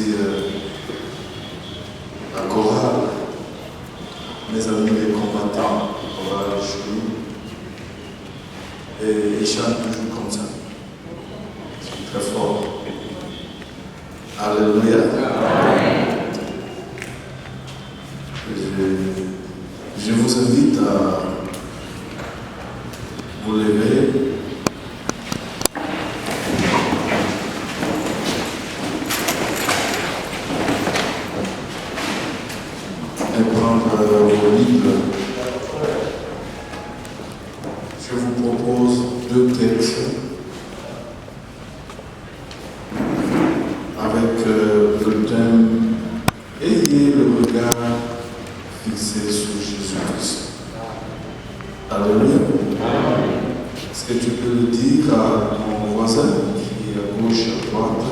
aussi la chorale, mes amis les combattants, chorale Julie, et ils chantent toujours comme ça. C'est très fort. Alléluia. Je vous invite à vous lever. Et prendre vos livres. Je vous propose 2 textes avec le thème « Ayez le regard fixé sur Jésus-Christ ». Alléluia. Est-ce que tu peux le dire à ton voisin qui est à gauche, à droite?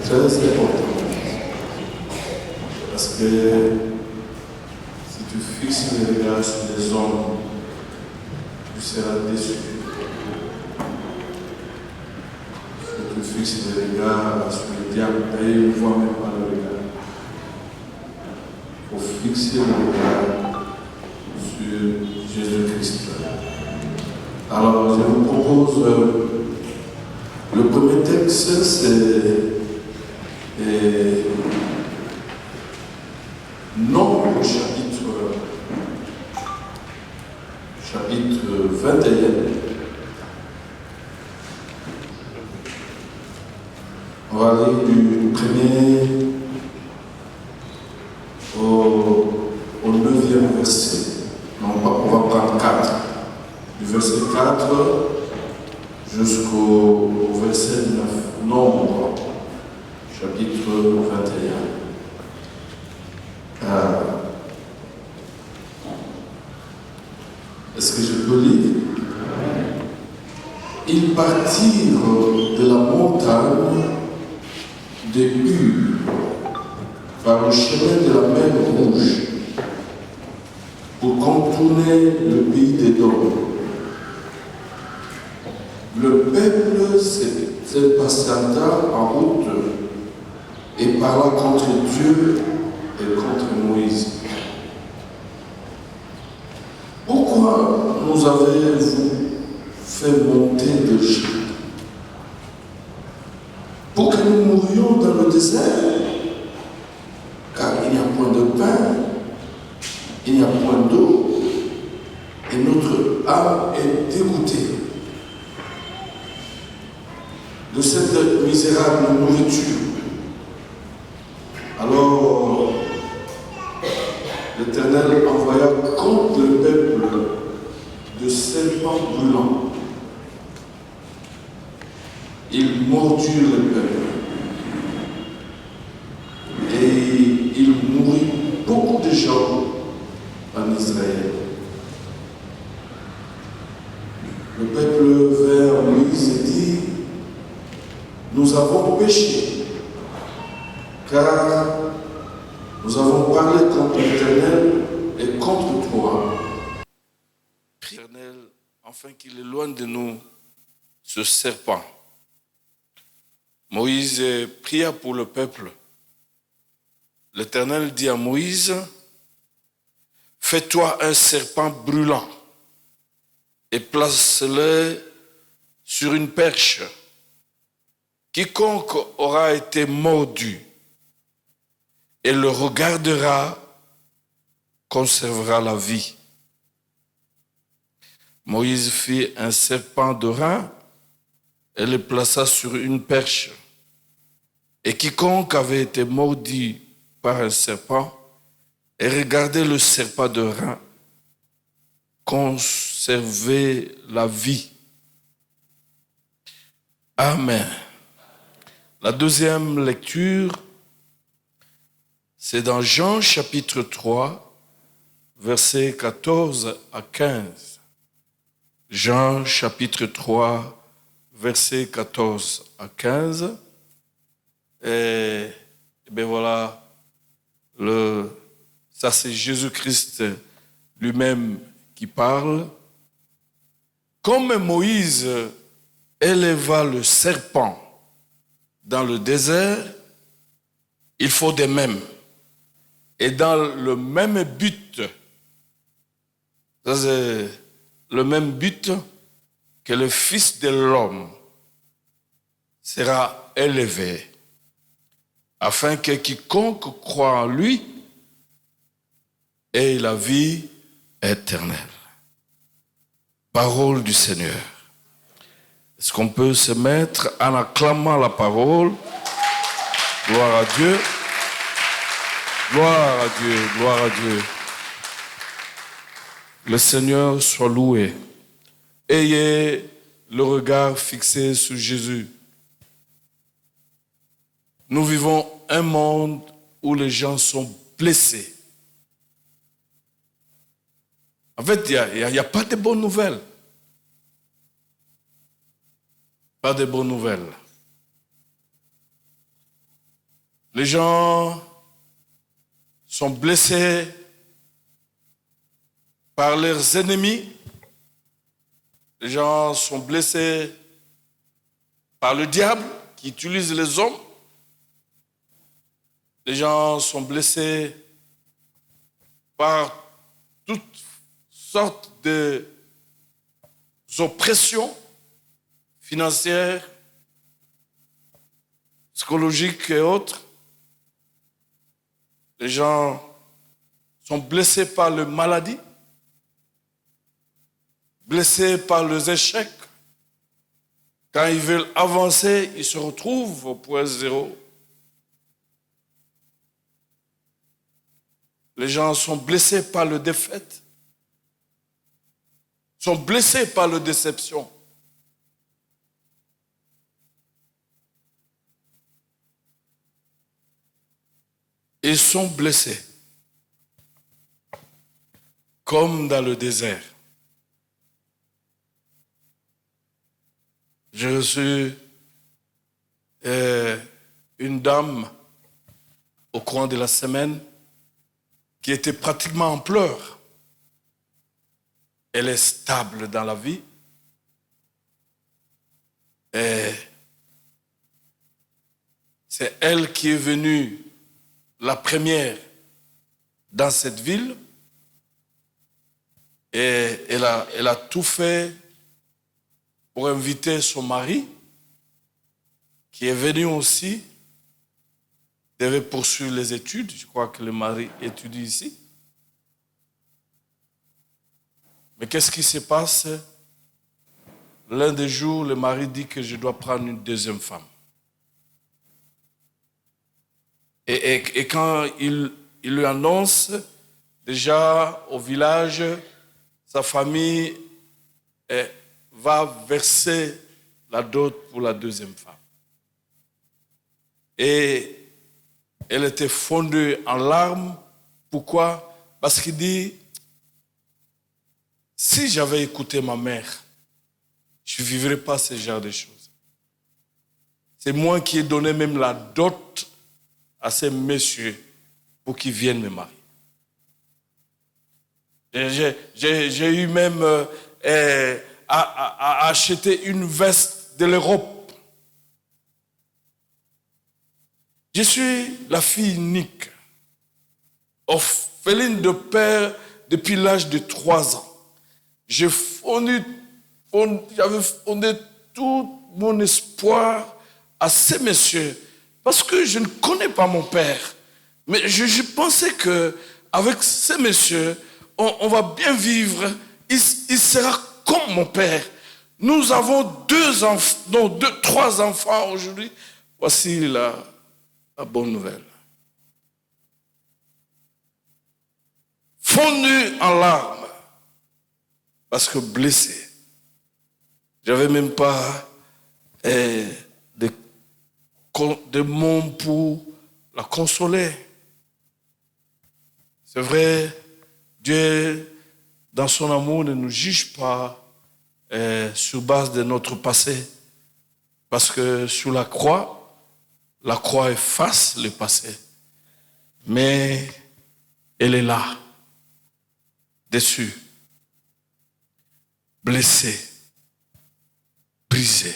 C'est très important. Parce que si tu fixes les regards sur les hommes, tu seras déçu. Si tu fixes les regards sur le diable, il ne voit même pas le regard. Il faut fixer le regard sur Jésus-Christ. Alors, je vous propose le premier texte, c'est Nombre chapitre 21. On va aller du 1er au 9e verset. Non, on va prendre 4. Du verset 4 jusqu'au verset 9. Nombre, chapitre 21. Est-ce que je peux lire? Ils partirent de la montagne de Hur par le chemin de la mer Rouge pour contourner le pays d'Édom. Le peuple se patienta en route et parla contre Dieu et contre Moïse. Pourquoi nous avez-vous fait monter d'Égypte? Pour que nous mourions dans le désert? Car il n'y a point de pain, il n'y a point d'eau, et notre âme est dégoûtée de cette misérable nourriture. Alors, l'Éternel envoya contre le peuple de serpents brûlants. Ils mordirent le peuple. Et il mourut beaucoup de gens en Israël. Le peuple vint à Moïse et dit: nous avons péché, car nous avons parlé contre l'Éternel et contre toi. L'Éternel, afin qu'il éloigne de nous ce serpent. Moïse pria pour le peuple. L'Éternel dit à Moïse: fais-toi un serpent brûlant et place-le sur une perche. Quiconque aura été mordu et le regardera conservera la vie. Moïse fit un serpent d'airain et le plaça sur une perche. Et quiconque avait été mordu par un serpent et regardait le serpent d'airain conservait la vie. Amen. La deuxième lecture, c'est dans Jean chapitre 3, versets 14 à 15. Jean chapitre 3, versets 14 à 15. Et bien voilà, ça c'est Jésus-Christ lui-même qui parle. Comme Moïse éleva le serpent dans le désert, il faut des mêmes. Et dans le même but, ça c'est le même but que le Fils de l'homme sera élevé, afin que quiconque croit en lui ait la vie éternelle. Parole du Seigneur. Est-ce qu'on peut se mettre en acclamant la parole? Gloire à Dieu. Gloire à Dieu, gloire à Dieu. Le Seigneur soit loué. Ayez le regard fixé sur Jésus. Nous vivons un monde où les gens sont blessés. En fait, il n'y a pas de bonnes nouvelles. Pas de bonnes nouvelles. Les gens sont blessés par leurs ennemis. Les gens sont blessés par le diable qui utilise les hommes. Les gens sont blessés par toutes sortes d'oppressions financières, psychologiques et autres. Les gens sont blessés par les maladies, blessés par les échecs. Quand ils veulent avancer, ils se retrouvent au point zéro. Les gens sont blessés par la défaite, sont blessés par la déception. Ils sont blessés, comme dans le désert. J'ai reçu une dame au cours de la semaine qui était pratiquement en pleurs. Elle est stable dans la vie. Et c'est elle qui est venue la première dans cette ville. Et elle a tout fait pour inviter son mari, qui est venu aussi, devait poursuivre les études. Je crois que le mari étudie ici. Mais qu'est-ce qui se passe? L'un des jours, le mari dit que je dois prendre une deuxième femme. Et quand il lui annonce, déjà au village, sa famille va verser la dot pour la deuxième femme. Et elle était fondue en larmes. Pourquoi? Parce qu'il dit, si j'avais écouté ma mère, je ne vivrais pas ce genre de choses. C'est moi qui ai donné même la dot à ces messieurs pour qu'ils viennent me marier. J'ai eu même à acheter une veste de l'Europe. Je suis la fille unique, orpheline de père depuis l'âge de 3 ans. J'avais fondé tout mon espoir à ces messieurs parce que je ne connais pas mon père. Mais je pensais qu'avec ces messieurs, on va bien vivre. Il sera comme mon père. Nous avons 3 enfants aujourd'hui. Voici la bonne nouvelle. Fondu en larmes. Parce que blessé. J'avais même pas de mots pour la consoler. C'est vrai, Dieu, dans son amour, ne nous juge pas sur base de notre passé. Parce que sur la croix efface le passé. Mais elle est là, dessus. Blessé, brisé.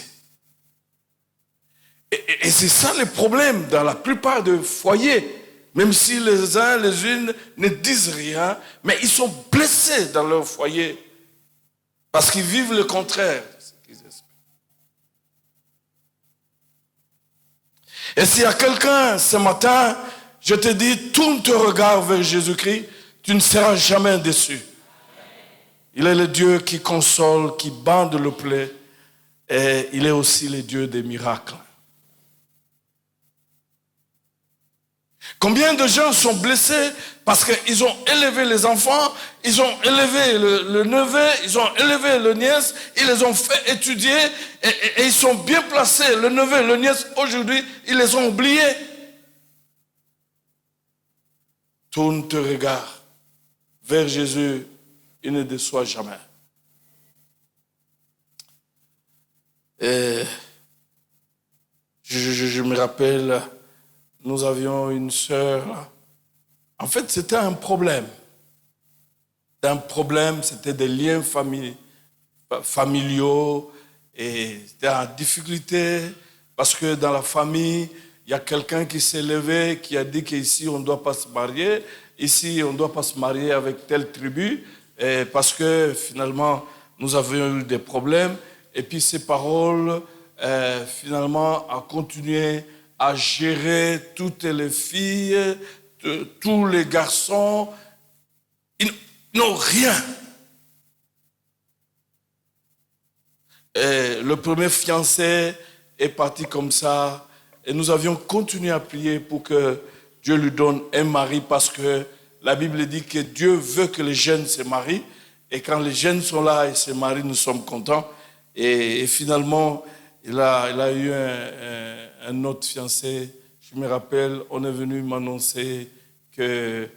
Et c'est ça le problème dans la plupart des foyers. Même si les uns, les unes ne disent rien, mais ils sont blessés dans leur foyer. Parce qu'ils vivent le contraire de ce qu'ils espèrent. Et s'il y a quelqu'un ce matin, je te dis, tourne ton regard vers Jésus-Christ, tu ne seras jamais déçu. Il est le Dieu qui console, qui bande le plaie, et il est aussi le Dieu des miracles. Combien de gens sont blessés parce qu'ils ont élevé les enfants, ils ont élevé le neveu, ils ont élevé le nièce, ils les ont fait étudier et ils sont bien placés. Le neveu, le nièce, aujourd'hui, ils les ont oubliés. Tourne tes regards vers Jésus, il ne déçoit jamais. Et je me rappelle, nous avions une sœur. En fait, c'était un problème. C'était des liens familiaux. Et c'était en difficulté parce que dans la famille, il y a quelqu'un qui s'est levé, qui a dit qu'ici, on ne doit pas se marier. Ici, on ne doit pas se marier avec telle tribu. Et parce que finalement, nous avions eu des problèmes. Et puis ces paroles, finalement, ont continué à gérer toutes les filles, tous les garçons. Ils n'ont rien. Et le premier fiancé est parti comme ça. Et nous avions continué à prier pour que Dieu lui donne un mari parce que la Bible dit que Dieu veut que les jeunes se marient. Et quand les jeunes sont là et se marient, nous sommes contents. Et finalement, il a eu un autre fiancé. Je me rappelle, on est venu m'annoncer que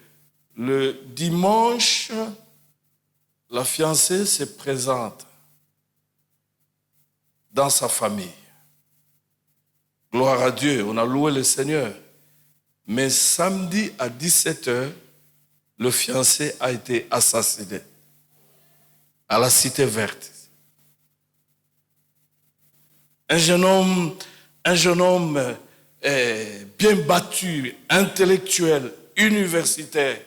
le dimanche, la fiancée se présente dans sa famille. Gloire à Dieu, on a loué le Seigneur. Mais samedi à 17h, le fiancé a été assassiné à la Cité Verte. Un jeune homme bien battu, intellectuel, universitaire.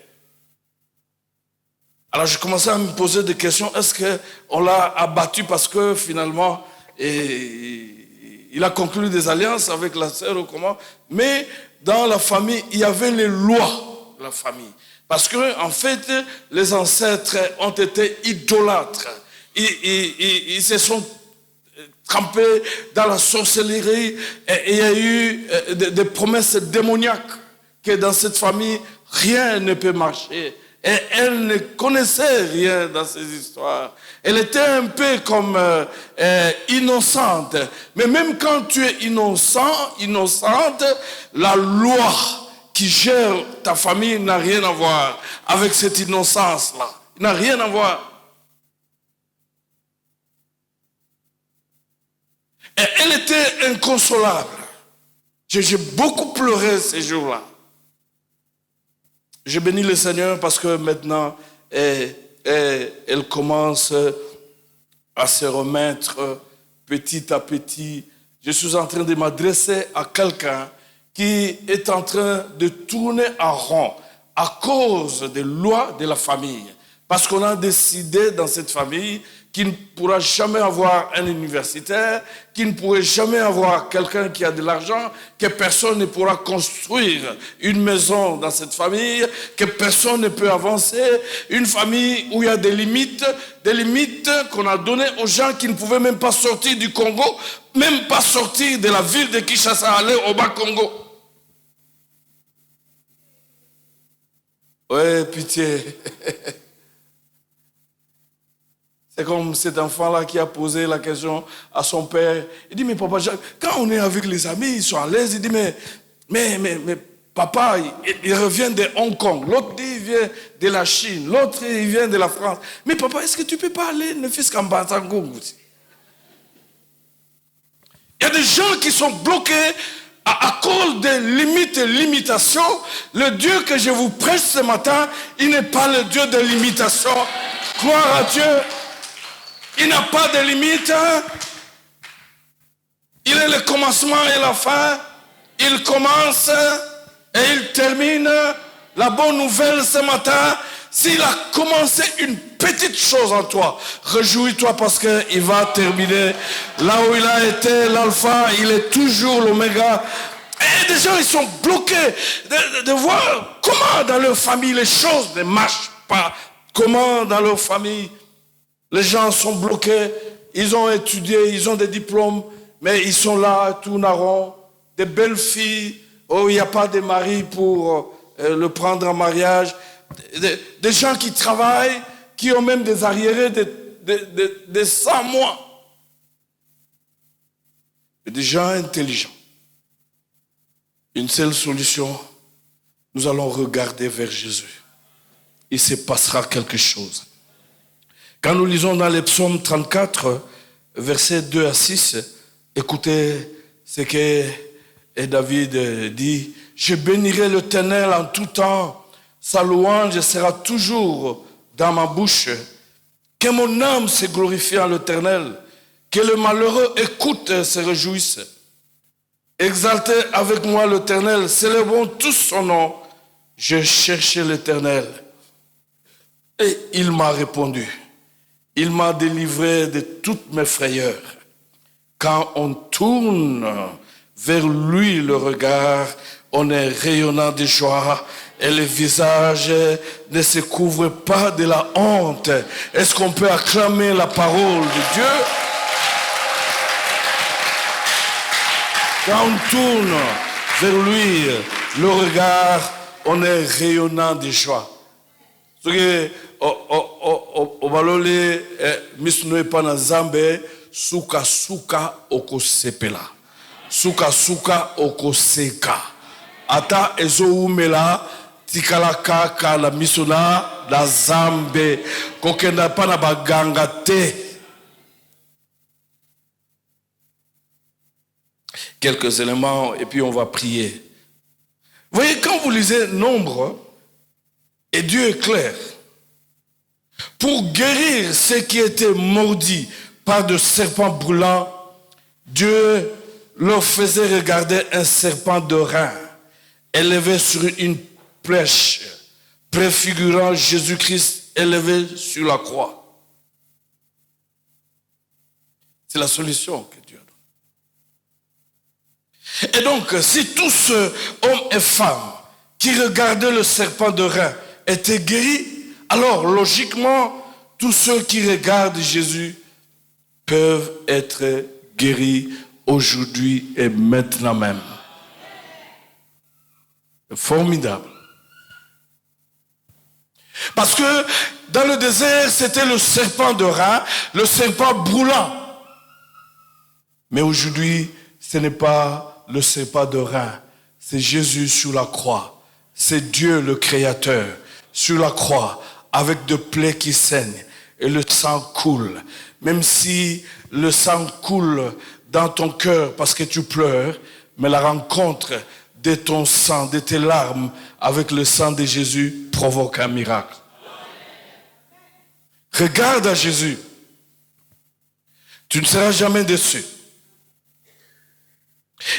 Alors je commençais à me poser des questions. Est-ce qu'on l'a abattu parce que finalement il a conclu des alliances avec la sœur ou comment? Mais dans la famille, il y avait les lois de la famille. Parce que en fait, les ancêtres ont été idolâtres. Ils se sont trempés dans la sorcellerie et il y a eu des promesses démoniaques que dans cette famille, rien ne peut marcher. Et elle ne connaissait rien dans ces histoires. Elle était un peu comme innocente. Mais même quand tu es innocente, la loi qui gère ta famille n'a rien à voir avec cette innocence-là. Il n'a rien à voir. Et elle était inconsolable. J'ai beaucoup pleuré ces jours-là. Je bénis le Seigneur parce que maintenant, elle commence à se remettre petit à petit. Je suis en train de m'adresser à quelqu'un qui est en train de tourner en rond à cause des lois de la famille. Parce qu'on a décidé dans cette famille qu'il ne pourra jamais avoir un universitaire, qu'il ne pourrait jamais avoir quelqu'un qui a de l'argent, que personne ne pourra construire une maison dans cette famille, que personne ne peut avancer. Une famille où il y a des limites qu'on a données aux gens qui ne pouvaient même pas sortir du Congo, même pas sortir de la ville de Kinshasa, aller au Bas-Congo. Ouais, pitié. C'est comme cet enfant-là qui a posé la question à son père. Il dit, mais papa, quand on est avec les amis, ils sont à l'aise. Il dit, mais papa, il revient de Hong Kong. L'autre dit, il vient de la Chine. L'autre, il vient de la France. Mais papa, est-ce que tu ne peux pas aller, ne fils qu'en Batango? Il y a des gens qui sont bloqués à cause des limites et limitations. Le Dieu que je vous prêche ce matin, il n'est pas le Dieu de limitation. Gloire à Dieu. Il n'a pas de limite. Il est le commencement et la fin. il commence et il termine. La bonne nouvelle ce matin, s'il a commencé une petite chose en toi, réjouis-toi parce qu'il va terminer là où il a été, l'alpha, il est toujours l'oméga. Et des gens, ils sont bloqués de voir comment dans leur famille les choses ne marchent pas. Comment dans leur famille les gens sont bloqués. Ils ont étudié, ils ont des diplômes, mais ils sont là, tournent à rond. Des belles filles, oh, il n'y a pas de mari pour le prendre en mariage. Des gens qui travaillent, qui ont même des arriérés de 100 mois. Et des gens intelligents. Une seule solution, nous allons regarder vers Jésus. Il se passera quelque chose. Quand nous lisons dans les psaumes 34, versets 2 à 6, écoutez ce que David dit. Je bénirai l'Éternel en tout temps. Sa louange sera toujours dans ma bouche. Que mon âme se glorifie en l'Éternel. Que le malheureux écoute et se réjouisse. Exaltez avec moi l'Éternel. Célébrons tous son nom. Je cherchais l'Éternel. Et il m'a répondu. Il m'a délivré de toutes mes frayeurs. Quand on tourne vers lui le regard, on est rayonnant de joie et le visage ne se couvre pas de la honte. Est-ce qu'on peut acclamer la parole de Dieu? Quand on tourne vers lui le regard, on est rayonnant de joie. Obalole misno pana zambe suka suka okosepela suka suka okoseka ata ezoumela tikalaka ka la misona la zambe kokenda pana baganga te. Quelques éléments et puis on va prier. Vous voyez, quand vous lisez Nombre, et Dieu est clair, pour guérir ceux qui étaient maudits par de serpents brûlants, Dieu leur faisait regarder un serpent de rein élevé sur une flèche, préfigurant Jésus-Christ élevé sur la croix. C'est la solution que Dieu donne. Et donc, si tous ceux, hommes et femmes, qui regardaient le serpent de rein étaient guéris, alors logiquement, tous ceux qui regardent Jésus peuvent être guéris aujourd'hui et maintenant même. C'est formidable. Parce que dans le désert, c'était le serpent de rein, le serpent brûlant. Mais aujourd'hui, ce n'est pas le serpent de rein, c'est Jésus sur la croix. C'est Dieu le Créateur sur la croix avec des plaies qui saignent et le sang coule. Même si le sang coule dans ton cœur parce que tu pleures, mais la rencontre de ton sang, de tes larmes avec le sang de Jésus provoque un miracle. Regarde à Jésus. Tu ne seras jamais déçu.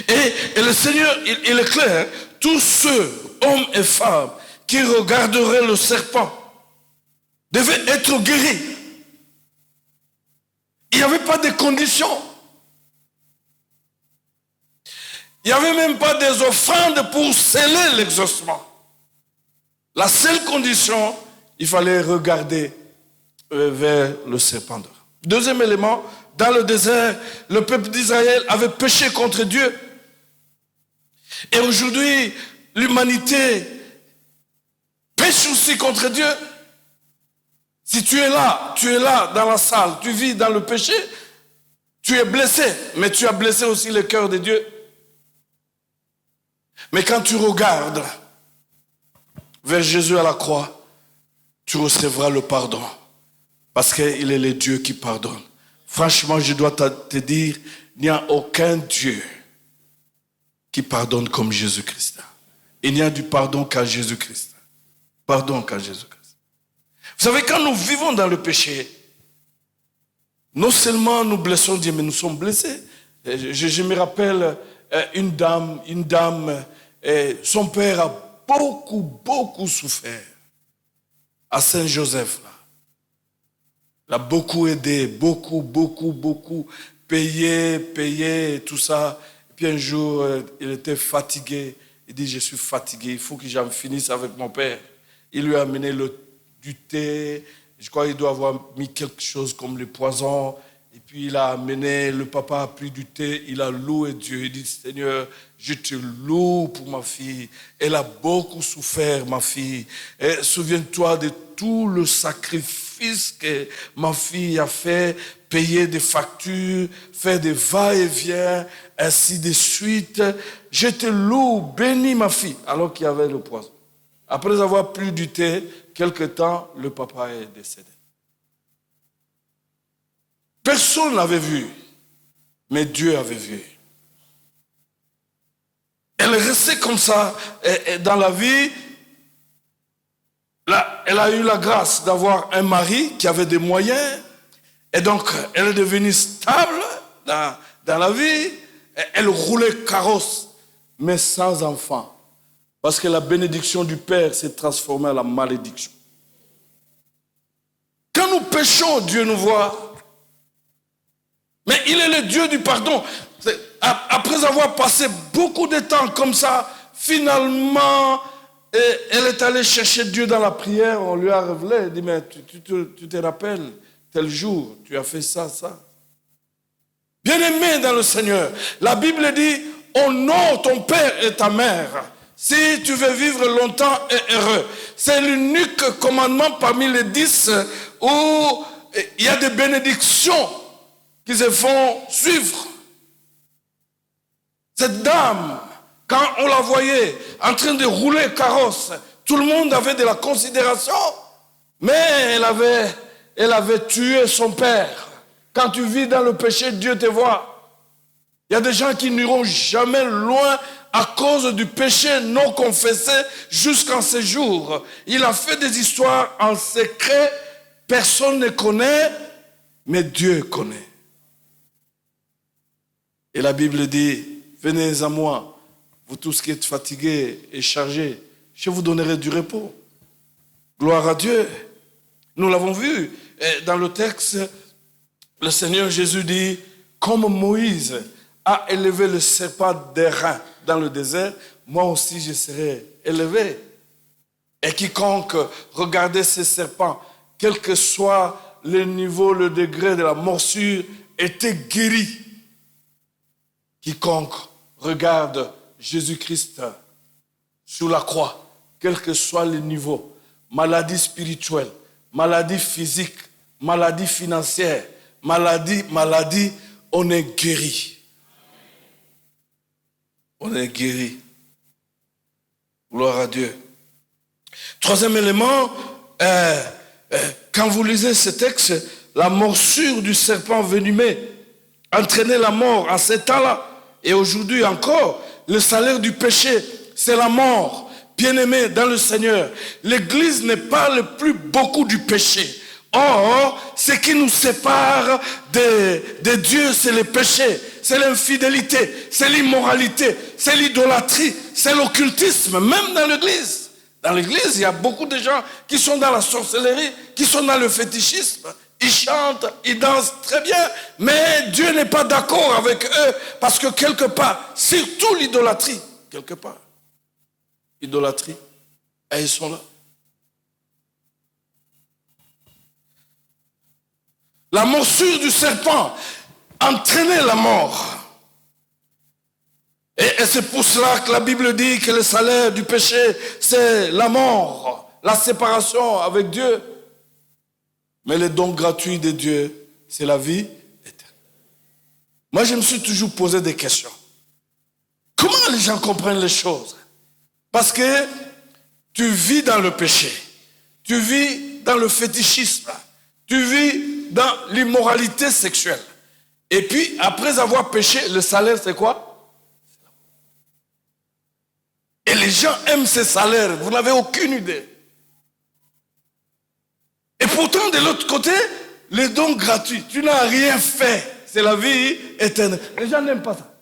Et le Seigneur, il est clair, tous ceux, hommes et femmes, qui regarderaient le serpent devaient être guéris. Il n'y avait pas de conditions. Il n'y avait même pas des offrandes pour sceller l'exaucement. La seule condition, il fallait regarder vers le serpent. Deuxième élément, dans le désert, le peuple d'Israël avait péché contre Dieu. Et aujourd'hui, l'humanité pêche aussi contre Dieu. Si tu es là dans la salle, tu vis dans le péché, tu es blessé, mais tu as blessé aussi le cœur de Dieu. Mais quand tu regardes vers Jésus à la croix, tu recevras le pardon. Parce qu'il est le Dieu qui pardonne. Franchement, je dois te dire, il n'y a aucun Dieu qui pardonne comme Jésus-Christ. Il n'y a du pardon qu'à Jésus-Christ. Pardon qu'à Jésus-Christ. Vous savez, quand nous vivons dans le péché, non seulement nous blessons Dieu, mais nous sommes blessés. Je me rappelle une dame, son père a beaucoup souffert à Saint-Joseph. Là. Il a beaucoup aidé, beaucoup payé, tout ça. Et puis un jour, il était fatigué. Il dit, je suis fatigué, il faut que j'en finisse avec mon père. Il lui a amené du thé. Je crois qu'il doit avoir mis quelque chose comme le poison. Et puis il a amené, le papa a pris du thé, il a loué Dieu. Il dit, Seigneur, je te loue pour ma fille. Elle a beaucoup souffert, ma fille. Et souviens-toi de tout le sacrifice que ma fille a fait, payer des factures, faire des va-et-vient, ainsi de suite. Je te loue, bénis ma fille, alors qu'il y avait le poison. Après avoir pris du thé, quelque temps, le papa est décédé. Personne n'avait vu, mais Dieu avait vu. Elle est restée comme ça et dans la vie. Là, elle a eu la grâce d'avoir un mari qui avait des moyens. Et donc, elle est devenue stable dans la vie. Elle roulait carrosse, mais sans enfant. Parce que la bénédiction du Père s'est transformée en la malédiction. Quand nous péchons, Dieu nous voit. Mais il est le Dieu du pardon. Après avoir passé beaucoup de temps comme ça, finalement, elle est allée chercher Dieu dans la prière. On lui a révélé. Elle dit, mais tu te rappelles, tel jour, tu as fait ça. Bien-aimé dans le Seigneur, la Bible dit, honore ton père et ta mère, si tu veux vivre longtemps et heureux. C'est l'unique commandement parmi les 10 où il y a des bénédictions qui se font suivre. Cette dame, quand on la voyait en train de rouler carrosse, tout le monde avait de la considération, mais elle avait tué son père. Quand tu vis dans le péché, Dieu te voit. Il y a des gens qui n'iront jamais loin à cause du péché non confessé jusqu'en ce jour. Il a fait des histoires en secret, personne ne connaît, mais Dieu connaît. Et la Bible dit, venez à moi, vous tous qui êtes fatigués et chargés, je vous donnerai du repos. Gloire à Dieu. Nous l'avons vu dans le texte, le Seigneur Jésus dit, comme Moïse a élevé le serpent d'airain dans le désert, moi aussi je serai élevé. Et quiconque regardait ces serpents, quel que soit le niveau, le degré de la morsure, était guéri. Quiconque regarde Jésus-Christ sur la croix, quel que soit le niveau, maladie spirituelle, maladie physique, maladie financière, maladie, on est guéri. On est guéri. Gloire à Dieu. Troisième élément, quand vous lisez ce texte, la morsure du serpent venimeux entraînait la mort en ces temps-là. Et aujourd'hui encore, le salaire du péché, c'est la mort. Bien-aimé dans le Seigneur, l'Église ne parle plus beaucoup du péché. Or, ce qui nous sépare de Dieu, c'est le péché, c'est l'infidélité, c'est l'immoralité, c'est l'idolâtrie, c'est l'occultisme, même dans l'Église. Dans l'Église, il y a beaucoup de gens qui sont dans la sorcellerie, qui sont dans le fétichisme. Ils chantent, ils dansent très bien, mais Dieu n'est pas d'accord avec eux parce que quelque part, surtout l'idolâtrie, quelque part, idolâtrie, et ils sont là. La morsure du serpent entraînait la mort. Et c'est pour cela que la Bible dit que le salaire du péché, c'est la mort, la séparation avec Dieu. Mais le don gratuit de Dieu, c'est la vie éternelle. Moi, je me suis toujours posé des questions. Comment les gens comprennent les choses? Parce que tu vis dans le péché, tu vis dans le fétichisme, tu vis dans l'immoralité sexuelle. Et puis, après avoir péché, le salaire, c'est quoi? Et les gens aiment ces salaires, vous n'avez aucune idée. Et pourtant, de l'autre côté, les dons gratuits, tu n'as rien fait. C'est la vie éternelle. Les gens n'aiment pas ça.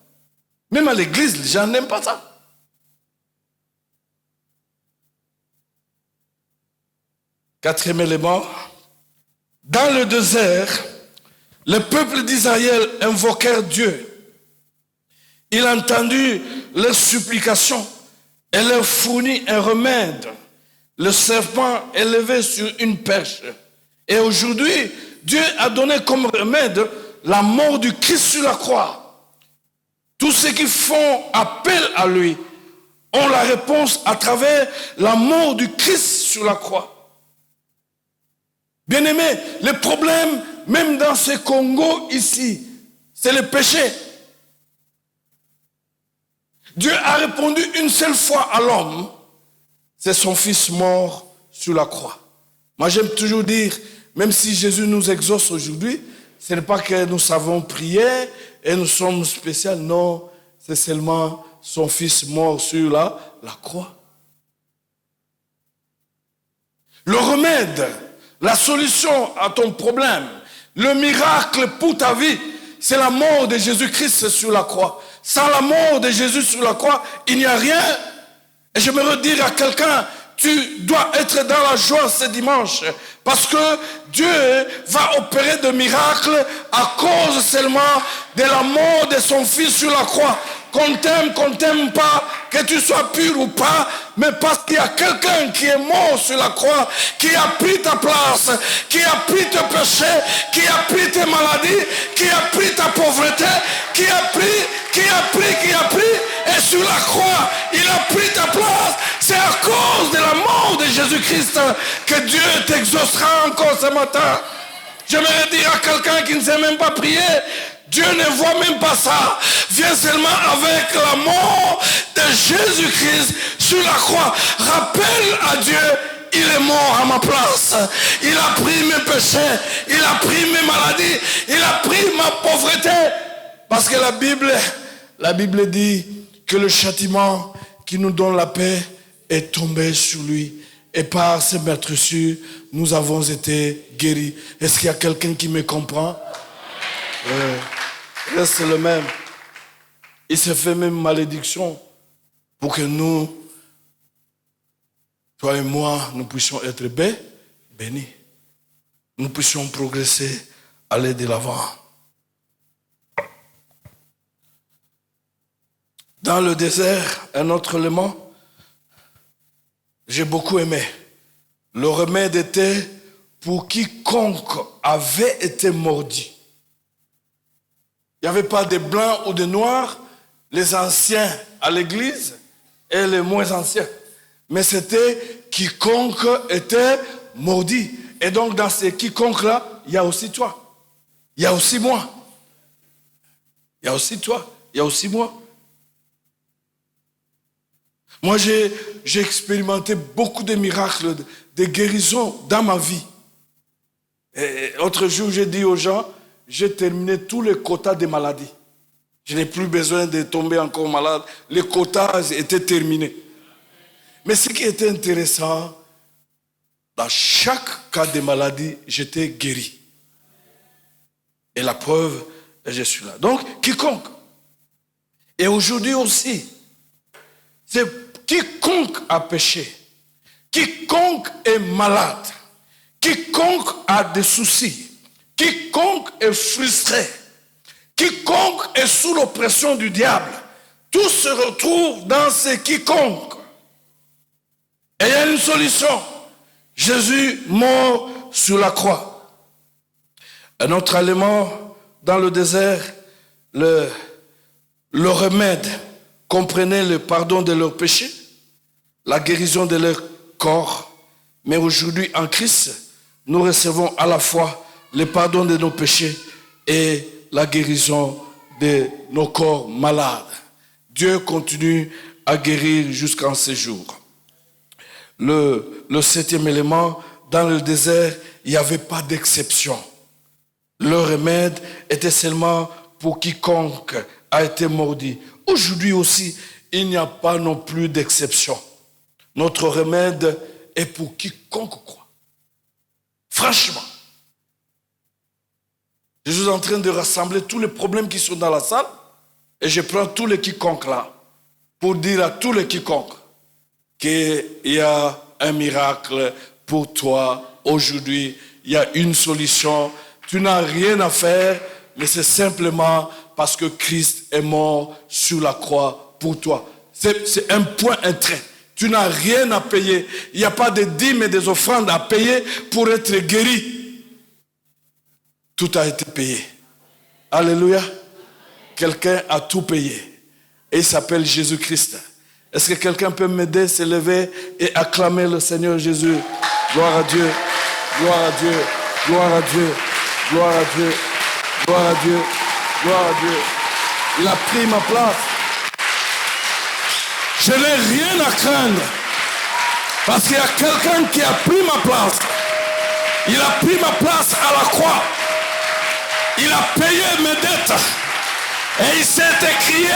Même à l'église, les gens n'aiment pas ça. Quatrième élément, dans le désert, le peuple d'Israël invoquèrent Dieu. Il a entendu leurs supplications et leur fournit un remède. Le serpent élevé sur une perche. Et aujourd'hui, Dieu a donné comme remède la mort du Christ sur la croix. Tous ceux qui font appel à lui ont la réponse à travers la mort du Christ sur la croix. Bien-aimés, le problème, même dans ce Congo ici, c'est le péché. Dieu a répondu une seule fois à l'homme, c'est son fils mort sur la croix. Moi j'aime toujours dire, même si Jésus nous exauce aujourd'hui, ce n'est pas que nous savons prier et nous sommes spéciaux, non, c'est seulement son fils mort sur la croix. Le remède, la solution à ton problème, le miracle pour ta vie, c'est la mort de Jésus-Christ sur la croix. Sans la mort de Jésus sur la croix, il n'y a rien. Et j'aimerais dire à quelqu'un, tu dois être dans la joie ce dimanche. Parce que Dieu va opérer de miracles à cause seulement de la mort de son fils sur la croix. Qu'on t'aime pas, que tu sois pur ou pas, mais parce qu'il y a quelqu'un qui est mort sur la croix, qui a pris ta place, qui a pris tes péchés, qui a pris tes maladies, qui a pris ta pauvreté, qui a pris, et sur la croix, il a pris ta place. C'est à cause de la mort de Jésus-Christ que Dieu t'exaucera encore ce matin. J'aimerais dire à quelqu'un qui ne sait même pas prier, Dieu ne voit même pas ça. Viens seulement avec la mort de Jésus-Christ sur la croix. Rappelle à Dieu, il est mort à ma place. Il a pris mes péchés, il a pris mes maladies, il a pris ma pauvreté. Parce que la Bible dit que le châtiment qui nous donne la paix est tombé sur lui. Et par ses meurtrissures, nous avons été guéris. Est-ce qu'il y a quelqu'un qui me comprend? Reste le même. Il se fait même malédiction pour que nous, toi et moi, nous puissions être bénis. Nous puissions progresser, aller de l'avant. Dans le désert, un autre élément, j'ai beaucoup aimé. Le remède était pour quiconque avait été mordu. Il n'y avait pas de blancs ou de noirs, les anciens à l'église et les moins anciens. Mais c'était quiconque était maudit. Et donc dans ces quiconques-là, il y a aussi toi. Il y a aussi moi. Il y a aussi toi. Il y a aussi moi. Moi, j'ai expérimenté beaucoup de miracles, de guérisons dans ma vie. Et autre jour, j'ai dit aux gens, j'ai terminé tous les quotas des maladies. Je n'ai plus besoin de tomber encore malade. Les quotas étaient terminés. Mais ce qui était intéressant, dans chaque cas de maladie, j'étais guéri. Et la preuve, je suis là. Donc, quiconque. Et aujourd'hui aussi, c'est quiconque a péché, quiconque est malade, quiconque a des soucis, quiconque est frustré, quiconque est sous l'oppression du diable, tout se retrouve dans ce quiconque. Et il y a une solution. Jésus mort sur la croix. Un autre élément dans le désert, le remède comprenait le pardon de leurs péchés, la guérison de leur corps. Mais aujourd'hui, en Christ, nous recevons à la fois le pardon de nos péchés et la guérison de nos corps malades. Dieu continue à guérir jusqu'en ce jour. Le septième élément, dans le désert, il n'y avait pas d'exception. Le remède était seulement pour quiconque a été mordu. Aujourd'hui aussi, il n'y a pas non plus d'exception. Notre remède est pour quiconque croit. Franchement. Je suis en train de rassembler tous les problèmes qui sont dans la salle. Et je prends tous les quiconques là pour dire à tous les quiconques qu'il y a un miracle pour toi aujourd'hui. Il y a une solution. Tu n'as rien à faire, mais c'est simplement parce que Christ est mort sur la croix pour toi. C'est un point, un trait. Tu n'as rien à payer. Il n'y a pas de dîmes et des offrandes à payer pour être guéri. Tout a été payé. Alléluia. Quelqu'un a tout payé. Et il s'appelle Jésus-Christ. Est-ce que quelqu'un peut m'aider, se lever et acclamer le Seigneur Jésus? Gloire à Dieu. Gloire à Dieu. Gloire à Dieu. Gloire à Dieu. Gloire à Dieu. Gloire à Dieu. Il a pris ma place. Je n'ai rien à craindre. Parce qu'il y a quelqu'un qui a pris ma place. Il a pris ma place à la croix. Il a payé mes dettes. Et il s'est écrié,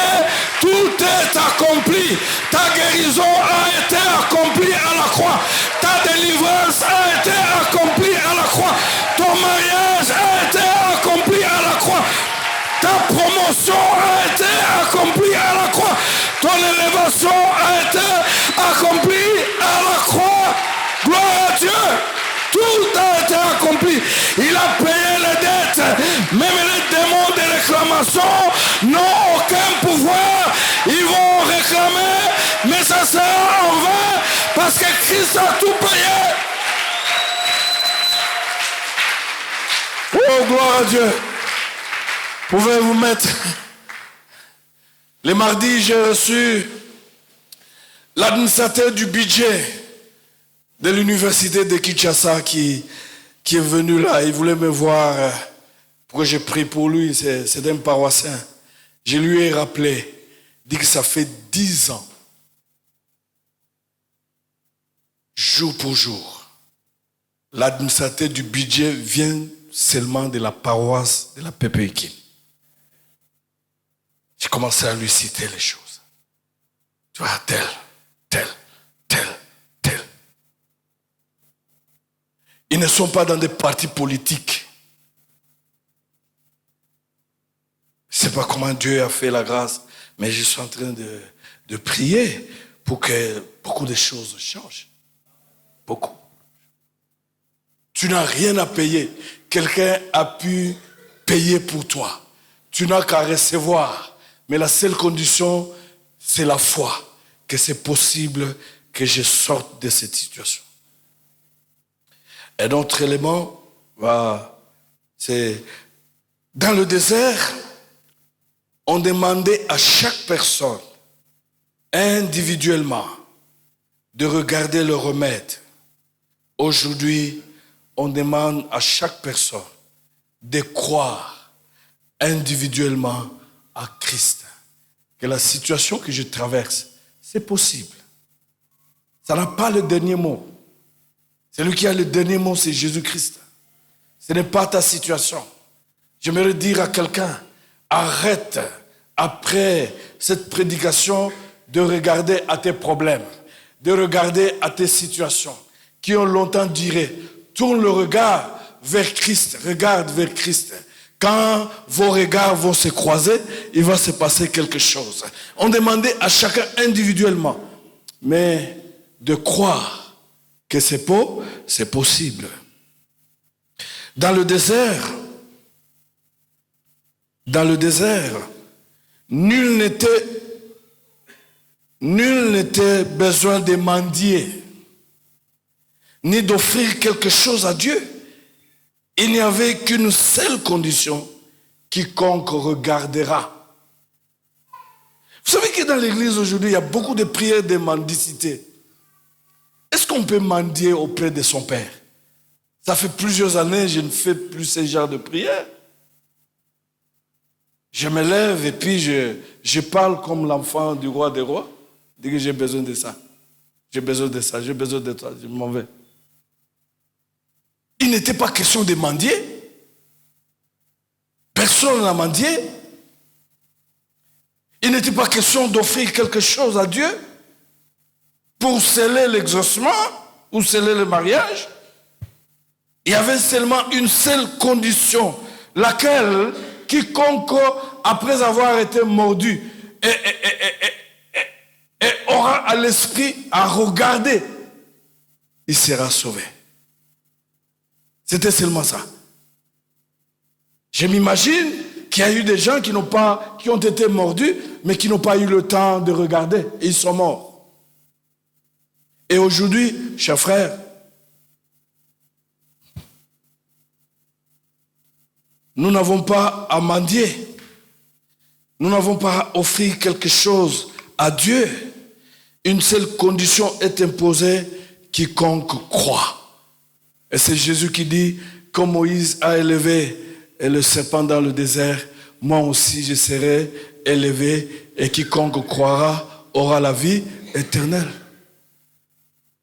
tout est accompli. Ta guérison a été accomplie à la croix. Ta délivrance a été accomplie à la croix. Ton mariage a été accompli à la croix. Ta promotion a été accomplie à la croix. Ton élévation a été accomplie à la croix. Gloire à Dieu. Tout a été accompli. Il a payé les dettes. Même les démons de réclamation n'ont aucun pouvoir. Ils vont réclamer, mais ça sera en vain parce que Christ a tout payé. Oh, gloire à Dieu. Pouvez-vous mettre... Les mardis, j'ai reçu l'administrateur du budget de l'université de Kinshasa qui est venu là. Il voulait me voir pour que je prie pour lui. C'est un paroissien. Je lui ai rappelé, dit que ça fait 10 ans, jour pour jour, l'administrateur du budget vient seulement de la paroisse de la PPIK. J'ai commencé à lui citer les choses. Tu vois, tel. Ils ne sont pas dans des partis politiques. Je ne sais pas comment Dieu a fait la grâce, mais je suis en train de prier pour que beaucoup de choses changent. Beaucoup. Tu n'as rien à payer. Quelqu'un a pu payer pour toi. Tu n'as qu'à recevoir. Mais la seule condition, c'est la foi. Que c'est possible que je sorte de cette situation. Un autre élément, c'est dans le désert, on demandait à chaque personne, individuellement, de regarder le remède. Aujourd'hui, on demande à chaque personne de croire individuellement à Christ. Que la situation que je traverse, c'est possible. Ça n'a pas le dernier mot. Celui qui a le dernier mot, c'est Jésus-Christ. Ce n'est pas ta situation. J'aimerais dire à quelqu'un, arrête, après cette prédication, de regarder à tes problèmes, de regarder à tes situations, qui ont longtemps duré. Tourne le regard vers Christ, regarde vers Christ. Quand vos regards vont se croiser, il va se passer quelque chose. On demandait à chacun individuellement, mais de croire que c'est possible. Dans le désert, nul n'était besoin de mendier, ni d'offrir quelque chose à Dieu. Il n'y avait qu'une seule condition, quiconque regardera. Vous savez que dans l'église aujourd'hui, il y a beaucoup de prières de mendicité. Est-ce qu'on peut mendier auprès de son Père? Ça fait plusieurs années que je ne fais plus ce genre de prière. Je me lève et puis je parle comme l'enfant du roi des rois. Je dis que j'ai besoin de ça. J'ai besoin de ça, j'ai besoin de toi, je m'en vais. Il n'était pas question de mendier. Personne n'a mendié. Il n'était pas question d'offrir quelque chose à Dieu pour sceller l'exaucement ou sceller le mariage. Il y avait seulement une seule condition, laquelle quiconque après avoir été mordu, et aura à l'esprit à regarder, il sera sauvé. C'était seulement ça. Je m'imagine qu'il y a eu des gens qui ont été mordus, mais qui n'ont pas eu le temps de regarder. Et ils sont morts. Et aujourd'hui, chers frères, nous n'avons pas à mendier. Nous n'avons pas à offrir quelque chose à Dieu. Une seule condition est imposée, quiconque croit. Et c'est Jésus qui dit, comme Moïse a élevé le serpent dans le désert, moi aussi je serai élevé, et quiconque croira aura la vie éternelle.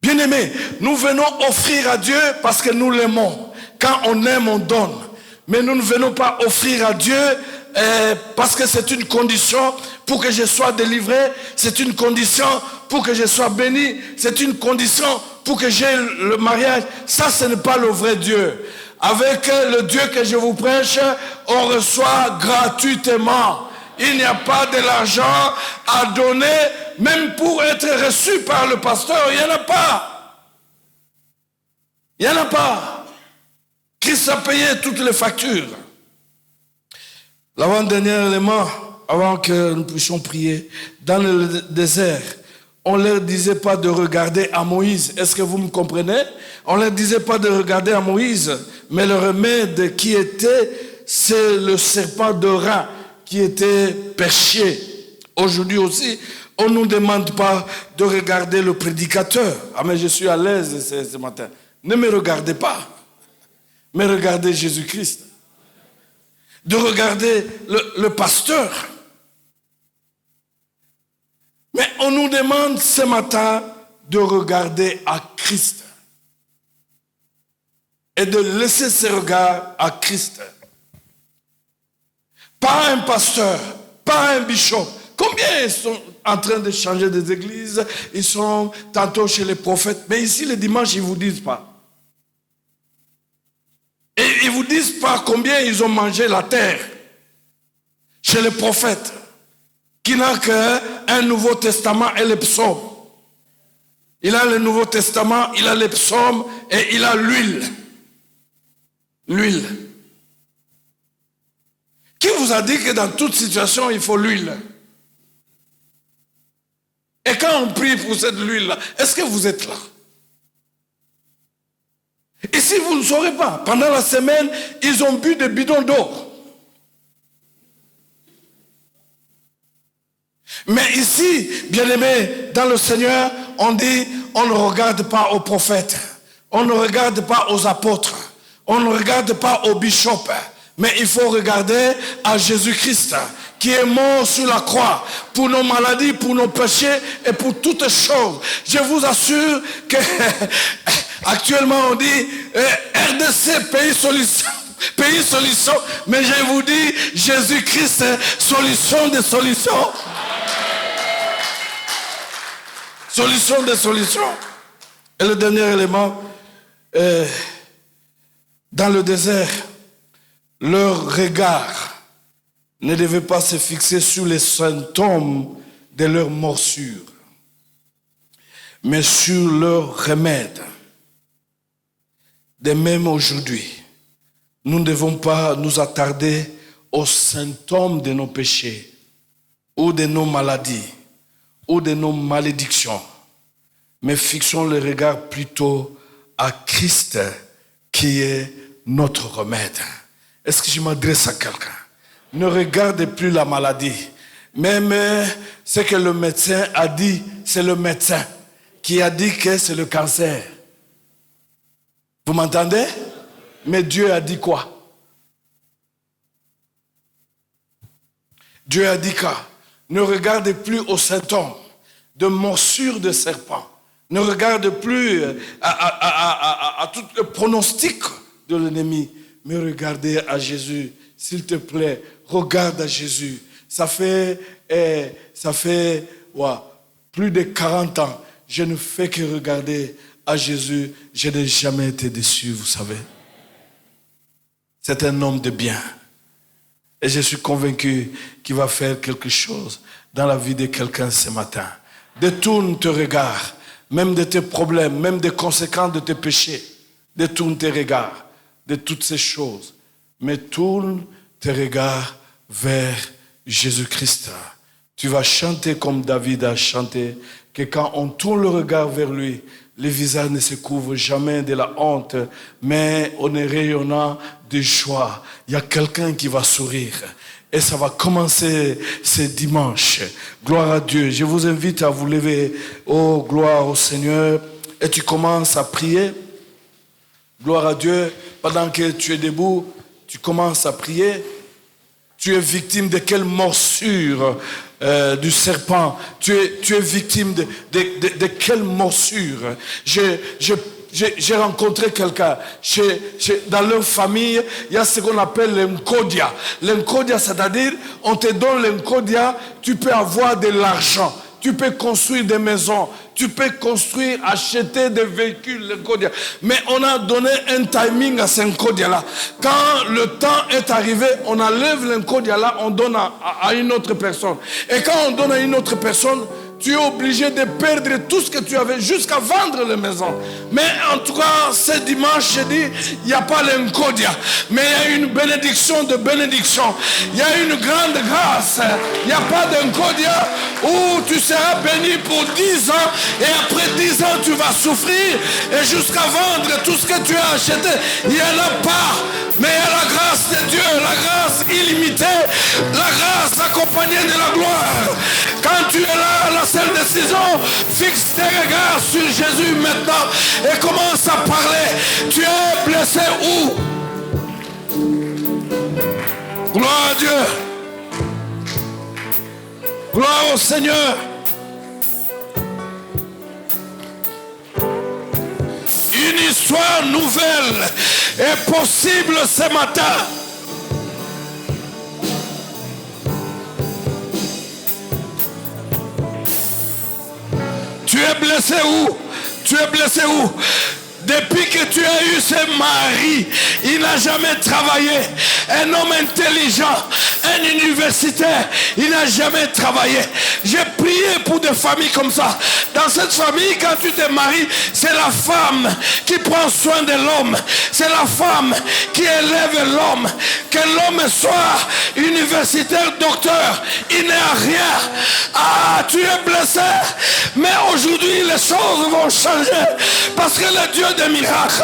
Bien-aimés, nous venons offrir à Dieu parce que nous l'aimons. Quand on aime, on donne. Mais nous ne venons pas offrir à Dieu parce que c'est une condition pour que je sois délivré, c'est une condition pour que je sois béni, c'est une condition pour que j'ai le mariage. Ça, ce n'est pas le vrai Dieu. Avec le Dieu que je vous prêche, on reçoit gratuitement. Il n'y a pas de l'argent à donner, même pour être reçu par le pasteur, il n'y en a pas. Il n'y en a pas. Christ a payé toutes les factures. L'avant-dernier élément, avant que nous puissions prier, dans le désert, on ne leur disait pas de regarder à Moïse. Est-ce que vous me comprenez? On ne leur disait pas de regarder à Moïse, mais le remède qui était, c'est le serpent de rein qui était perché. Aujourd'hui aussi, on ne nous demande pas de regarder le prédicateur. Ah mais je suis à l'aise ce matin. Ne me regardez pas, mais regardez Jésus-Christ. De regarder le pasteur. Mais on nous demande ce matin de regarder à Christ. Et de laisser ce regard à Christ. Pas un pasteur, pas un bishop. Combien ils sont en train de changer des églises? Ils sont tantôt chez les prophètes. Mais ici, le dimanche, ils ne vous disent pas. Et ils ne vous disent pas combien ils ont mangé la terre chez les prophètes, qui n'a qu'un Nouveau Testament et les psaumes. Il a le Nouveau Testament, il a les psaumes et il a l'huile. L'huile. Qui vous a dit que dans toute situation, il faut l'huile? Et quand on prie pour cette huile-là, est-ce que vous êtes là? Et si vous ne saurez pas, pendant la semaine, ils ont bu des bidons d'eau. Mais ici, bien-aimés, dans le Seigneur, on dit, on ne regarde pas aux prophètes, on ne regarde pas aux apôtres, on ne regarde pas aux bishops, mais il faut regarder à Jésus-Christ, qui est mort sur la croix pour nos maladies, pour nos péchés et pour toutes choses. Je vous assure que actuellement on dit RDC, pays solution, mais je vous dis Jésus-Christ, solution des solutions. Solution des solutions. Et le dernier élément, dans le désert, leur regard ne devait pas se fixer sur les symptômes de leur morsure, mais sur leur remède. De même aujourd'hui, nous ne devons pas nous attarder aux symptômes de nos péchés, ou de nos maladies, ou de nos malédictions, mais fixons le regard plutôt à Christ, qui est notre remède. Est-ce que je m'adresse à quelqu'un? Ne regardez plus la maladie. Même ce que le médecin a dit, c'est le médecin qui a dit que c'est le cancer. Vous m'entendez? Mais Dieu a dit quoi? Dieu a dit quoi? Ne regardez plus aux symptômes de morsure de serpent. Ne regardez plus à tout le pronostic de l'ennemi. Mais regardez à Jésus. S'il te plaît, regarde à Jésus. Ça fait plus de 40 ans. Je ne fais que regarder à Jésus. Je n'ai jamais été déçu, vous savez. C'est un homme de bien. Et je suis convaincu qu'il va faire quelque chose dans la vie de quelqu'un ce matin. Détourne tes regards, même de tes problèmes, même des conséquences de tes péchés. Détourne tes regards de toutes ces choses. Mais tourne tes regards vers Jésus-Christ. Tu vas chanter comme David a chanté, que quand on tourne le regard vers lui, le visage ne se couvre jamais de la honte, mais on est rayonnant de joie. Il y a quelqu'un qui va sourire. Et ça va commencer ce dimanche. Gloire à Dieu. Je vous invite à vous lever. Oh, gloire au Seigneur. Et tu commences à prier. Gloire à Dieu. Pendant que tu es debout, tu commences à prier. Tu es victime de quelle morsure du serpent? Tu es victime de quelle morsure? J'ai rencontré quelqu'un, dans leur famille, il y a ce qu'on appelle l'encodia. L'encodia, c'est-à-dire, on te donne l'encodia, tu peux avoir de l'argent, tu peux construire des maisons, tu peux construire, acheter des véhicules, l'encodia. Mais on a donné un timing à ce encodia-là. Quand le temps est arrivé, on enlève l'encodia-là, on donne à une autre personne. Et quand on donne à une autre personne, tu es obligé de perdre tout ce que tu avais jusqu'à vendre les maisons. Mais en tout cas, ce dimanche, je dis, il n'y a pas l'encodia. Mais il y a une bénédiction de bénédiction. Il y a une grande grâce. Il n'y a pas d'encodia où tu seras béni pour 10 ans et après 10 ans, tu vas souffrir et jusqu'à vendre tout ce que tu as acheté. Il n'y en a pas. Mais il y a la grâce de Dieu, la grâce illimitée, la grâce accompagnée de la gloire. Quand tu es là, la seule décision, fixe tes regards sur Jésus maintenant et commence à parler. Tu es blessé où? Gloire à Dieu. Gloire au Seigneur. Une histoire nouvelle est possible ce matin. Tu es blessé où? Tu es blessé où? Depuis que tu as eu ce mari, il n'a jamais travaillé. Un homme intelligent, un universitaire, il n'a jamais travaillé. J'ai prié pour des familles comme ça. Dans cette famille, quand tu te maries, c'est la femme qui prend soin de l'homme. C'est la femme qui élève l'homme. Que l'homme soit universitaire, docteur, il n'est rien. Ah, tu es blessé. Mais aujourd'hui, les choses vont changer. Parce que le Dieu des miracles,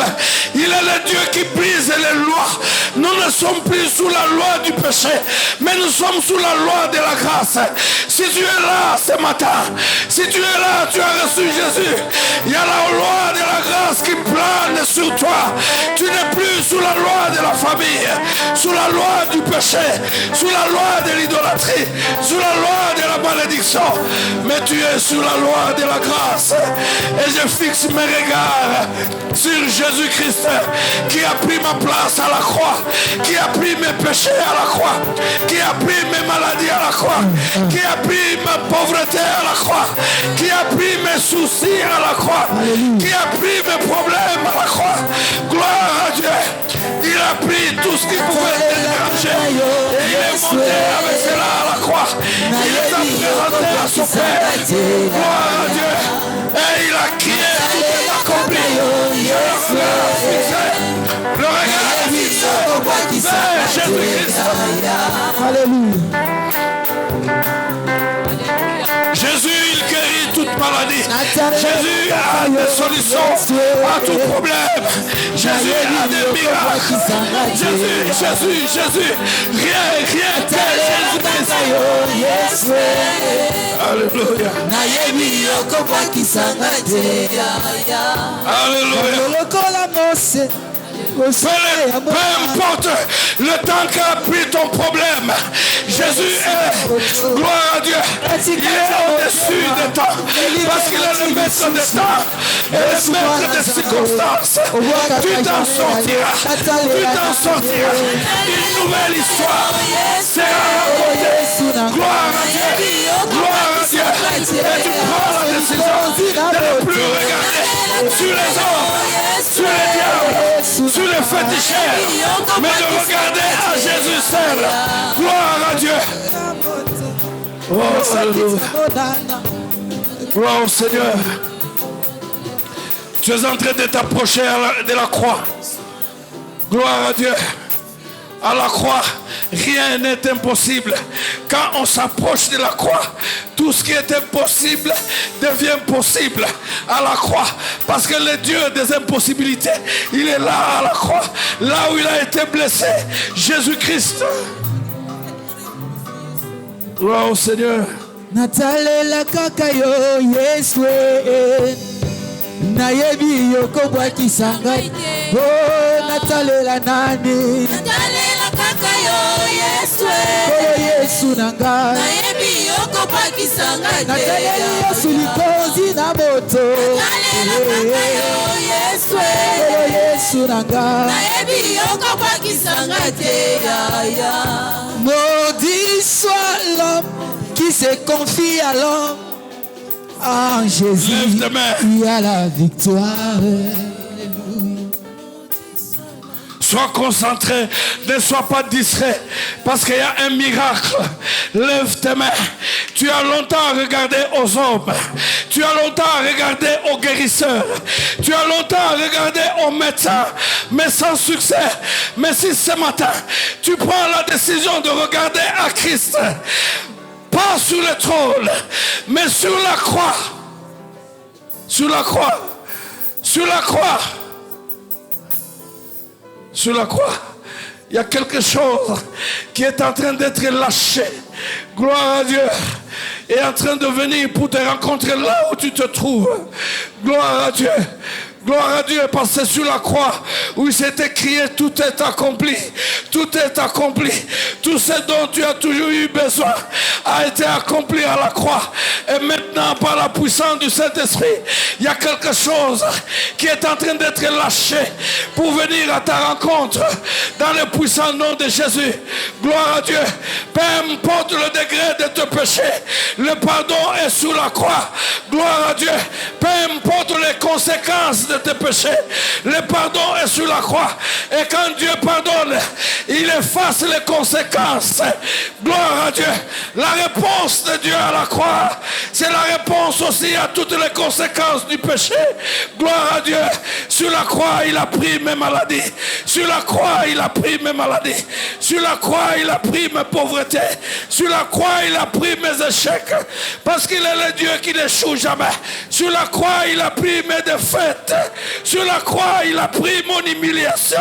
il est le Dieu qui brise les lois. Nous ne sommes plus sous la loi du péché, mais nous sommes sous la loi de la grâce. Si tu es là ce matin, si tu es là, tu as reçu Jésus, il y a la loi de la grâce qui plane sur toi. Tu n'es plus sous la loi de la famille, sous la loi du péché, sous la loi de l'idolâtrie, sous la loi de la malédiction, mais tu es sous la loi de la grâce. Et je fixe mes regards sur Jésus-Christ qui a pris ma place à la croix, qui a pris mes péchés à la croix, qui a pris mes maladies à la croix, qui a pris ma pauvreté à la croix, qui a pris mes soucis à la croix, qui a pris mes problèmes à la croix. Gloire à Dieu. Il a pris tout ce qui pouvait te déranger et il est monté avec cela à la croix. Il les a présentés à son Père. Gloire à Dieu. Et il a crié, tout est accompli. Le regard est fixé vers Jésus-Christ. Alléluia. Jésus, il guérit toute maladie. Jésus a des solutions à tout problème. Jésus a des miracles. Jésus. Rien tel Jésus-Christ. Alléluia. Alléluia. Peu importe le temps qu'a pris ton problème, Jésus est, gloire à Dieu, il est au-dessus des temps, parce qu'il est le maître des temps et le maître des circonstances. Tu t'en sortiras, une nouvelle histoire sera racontée. Gloire à Dieu, et tu prends la décision de ne plus regarder sur les hommes, sur les diables, sur les féticheurs, mais de regarder à Jésus seul. Gloire à Dieu. Oh, alléluia. Gloire au Seigneur. Tu es en train de t'approcher de la croix. Gloire à Dieu. À la croix, rien n'est impossible. Quand on s'approche de la croix, tout ce qui est impossible devient possible à la croix. Parce que le Dieu des impossibilités, il est là à la croix, là où il a été blessé. Jésus-Christ. Gloire au Seigneur. Natalela kakayo Yeswe Nayebi yoko bwaki sangai. Oh natalela nani. Natalela kakayo Yeswe. Oh Yesu nanga. Nayebi yoko bwaki sangai. Natalela Yesu likozi na moto. Natalela kakayo Yeswe. Oh Yesu nanga. Nayebi yoko bwaki sangai. Maudit soit l'homme qui se confie à l'homme. En Jésus, il y a la victoire. Sois concentré, ne sois pas distrait, parce qu'il y a un miracle. Lève tes mains. Tu as longtemps regardé aux hommes, tu as longtemps regardé aux guérisseurs, tu as longtemps regardé aux médecins, mais sans succès. Mais si ce matin, tu prends la décision de regarder à Christ, pas sur le trône, mais sur la croix. Sur la croix. Sur la croix. Sur la croix. Il y a quelque chose qui est en train d'être lâché. Gloire à Dieu. Est en train de venir pour te rencontrer là où tu te trouves. Gloire à Dieu. Gloire à Dieu, parce que sur la croix où il s'est écrit tout est accompli. Tout est accompli. Tout ce dont tu as toujours eu besoin a été accompli à la croix. Et maintenant, par la puissance du Saint-Esprit, il y a quelque chose qui est en train d'être lâché pour venir à ta rencontre dans le puissant nom de Jésus. Gloire à Dieu. Peu importe le degré de tes péchés, le pardon est sous la croix. Gloire à Dieu. Peu importe les conséquences de tes péchés, le pardon est sur la croix. Et quand Dieu pardonne, il efface les conséquences. Gloire à Dieu. La réponse de Dieu à la croix, c'est la réponse aussi à toutes les conséquences du péché. Gloire à Dieu. Sur la croix, il a pris mes maladies. Sur la croix, il a pris mes maladies. Sur la croix, il a pris mes pauvretés. Sur la croix, il a pris mes échecs. Parce qu'il est le Dieu qui n'échoue jamais. Sur la croix, il a pris mes défaites. Sur la croix, il a pris mon humiliation.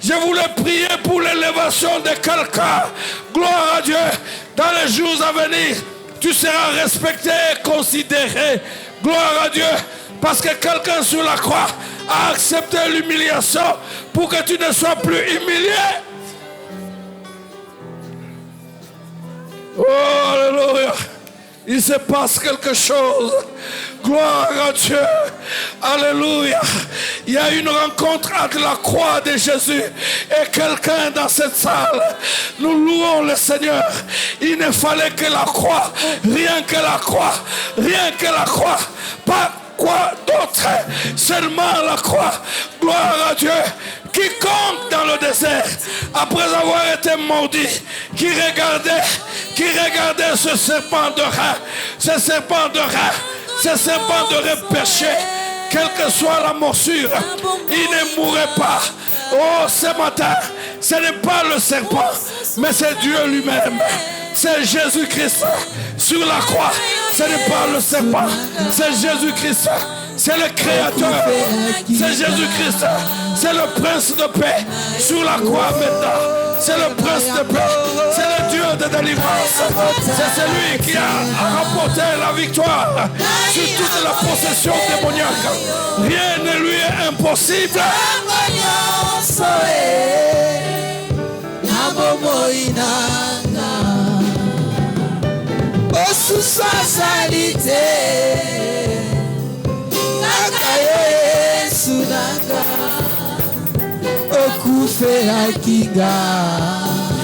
Je voulais prier pour l'élévation de quelqu'un. Gloire à Dieu. Dans les jours à venir, tu seras respecté et considéré. Gloire à Dieu. Parce que quelqu'un sur la croix a accepté l'humiliation pour que tu ne sois plus humilié. Oh, alléluia. Il se passe quelque chose. Gloire à Dieu. Alléluia. Il y a une rencontre entre la croix de Jésus et quelqu'un dans cette salle. Nous louons le Seigneur. Il ne fallait que la croix. Rien que la croix. Rien que la croix. Pas quoi d'autre. Seulement la croix. Gloire à Dieu. Quiconque dans le désert, après avoir été maudit, qui regardait ce serpent de rein, ce serpent de rein, ce serpent de repêché, quelle que soit la morsure, il ne mourrait pas. Oh, ce matin, ce n'est pas le serpent, mais c'est Dieu lui-même. C'est Jésus-Christ sur la croix. Ce n'est pas le serpent, c'est Jésus-Christ. C'est le Créateur, c'est Jésus-Christ, c'est le Prince de paix sur la croix maintenant. C'est le Prince de paix, c'est le Dieu de délivrance. C'est celui qui a remporté la victoire sur toute la possession démoniaque. Rien ne lui est impossible.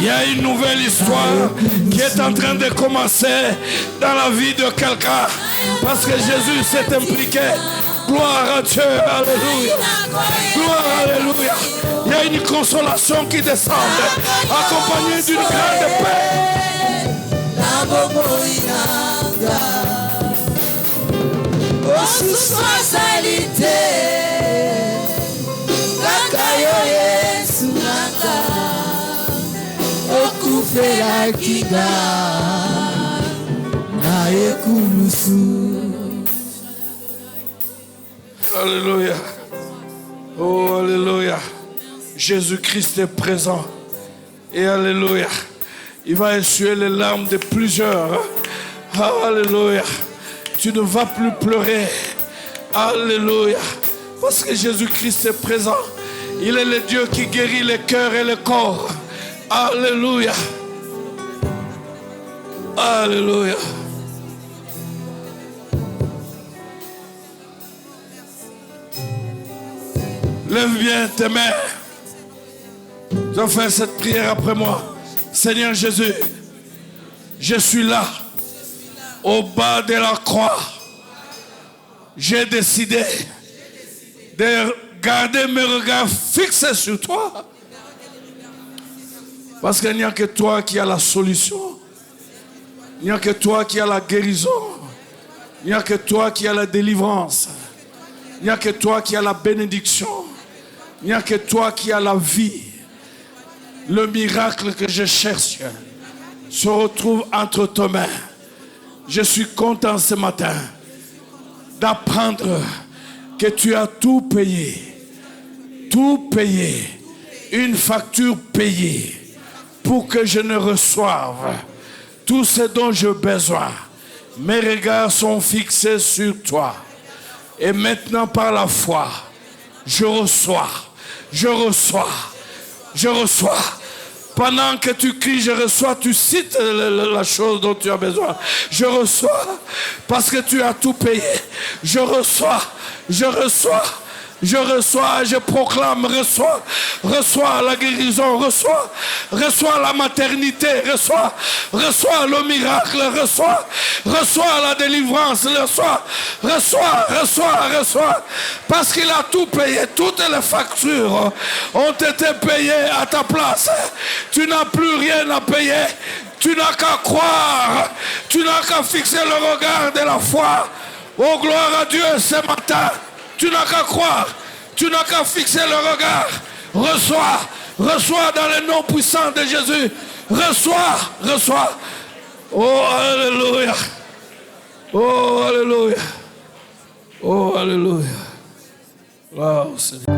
Il y a une nouvelle histoire qui est en train de commencer dans la vie de quelqu'un. Parce que Jésus s'est impliqué Gloire à Dieu, alléluia. Gloire, alléluia. Il y a une consolation qui descend, accompagnée d'une grande paix. Alléluia. Oh, alléluia. Jésus-Christ est présent. Et alléluia. Il va essuyer les larmes de plusieurs. Alléluia. Tu ne vas plus pleurer. Alléluia. Parce que Jésus-Christ est présent. Il est le Dieu qui guérit les cœurs et les corps. Alléluia. Alléluia. Lève bien tes mains. Je vais faire cette prière après moi. Seigneur Jésus, je suis là, au bas de la croix. J'ai décidé de garder mes regards fixés sur toi. Parce qu'il n'y a que toi qui as la solution. Il n'y a que toi qui as la guérison. Il n'y a que toi qui as la délivrance. Il n'y a que toi qui as la bénédiction. Il n'y a que toi qui as la vie. Le miracle que je cherche se retrouve entre tes mains. Je suis content ce matin d'apprendre que tu as tout payé. Tout payé. Une facture payée pour que je ne reçoive tout ce dont j'ai besoin. Mes regards sont fixés sur toi. Et maintenant par la foi, je reçois. Je reçois. Je reçois. Pendant que tu cries, je reçois, tu cites la chose dont tu as besoin. Je reçois parce que tu as tout payé. Je reçois, je reçois, je reçois, je proclame, reçois la guérison, reçois la maternité, reçois le miracle, reçois la délivrance, reçois, parce qu'il a tout payé, toutes les factures ont été payées à ta place. Tu n'as plus rien à payer, tu n'as qu'à croire, tu n'as qu'à fixer le regard de la foi. Oh, gloire à Dieu ce matin. Tu n'as qu'à croire, tu n'as qu'à fixer le regard. Reçois dans le nom puissant de Jésus. Reçois. Oh, alléluia. Oh, alléluia. Oh, alléluia. Wow, Seigneur.